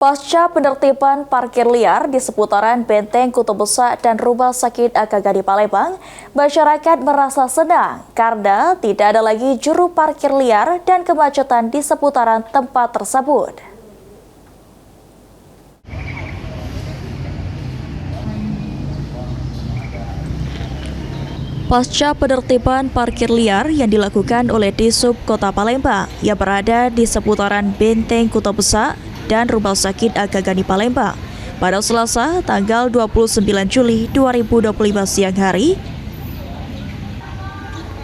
Pasca penertiban parkir liar di seputaran Benteng Kutub Besar dan Rumah Sakit AKG di Palembang, masyarakat merasa senang karena tidak ada lagi juru parkir liar dan kemacetan di seputaran tempat tersebut. Pasca penertiban parkir liar yang dilakukan oleh Disub Kota Palembang yang berada di seputaran Benteng Kutub Besar dan Rumah Sakit AKG di Palembang pada Selasa tanggal 29 Juli 2025 siang hari.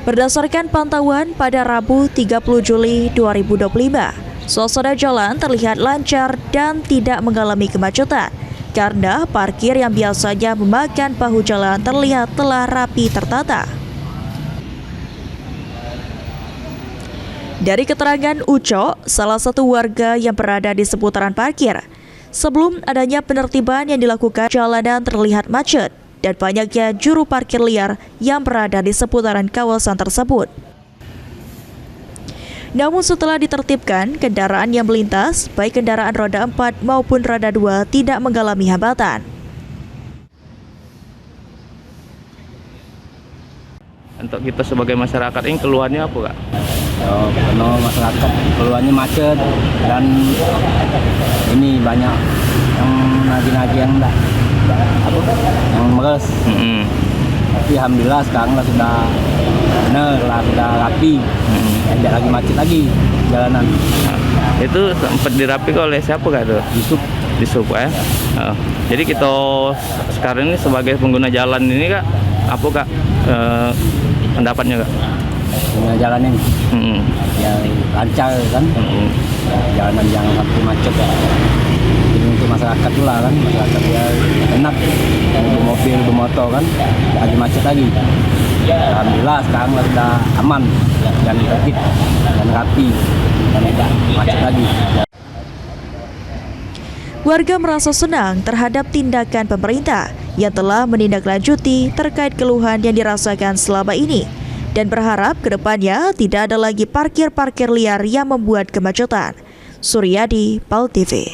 Berdasarkan pantauan pada Rabu 30 Juli 2025, suasana jalan terlihat lancar dan tidak mengalami kemacetan karena parkir yang biasanya memakan bahu jalan terlihat telah rapi tertata. Dari keterangan Uco, salah satu warga yang berada di seputaran parkir, sebelum adanya penertiban yang dilakukan, jalanan terlihat macet dan banyaknya juru parkir liar yang berada di seputaran kawasan tersebut. Namun setelah ditertibkan, kendaraan yang melintas, baik kendaraan roda 4 maupun roda 2 tidak mengalami hambatan. Untuk kita sebagai masyarakat ini keluhannya apa, Kak? Karena masyarakat keluarnya macet dan ini banyak yang nagi-nagi yang yang meres. Tapi alhamdulillah sekarang lah sudah benar lah, sudah rapi, tidak lagi macet lagi jalanan. Itu sempat dirapi oleh siapa, Kak? Disub ya. Jadi kita sekarang ini sebagai pengguna jalan ini, Kak, apa, Kak, pendapatnya, Kak? Jalan ini ya lancar kan, jalanan jangan sampai macet ya. Jadi untuk masyarakat pula kan, masyarakat ya enak, mobil bermotor kan, tidak lagi macet lagi. Alhamdulillah sekarang sudah aman dan tertib dan rapi dan tidak macet lagi. Warga merasa senang terhadap tindakan pemerintah yang telah menindaklanjuti terkait keluhan yang dirasakan selama ini, dan berharap kedepannya tidak ada lagi parkir-parkir liar yang membuat kemacetan. Suryadi, PAL TV.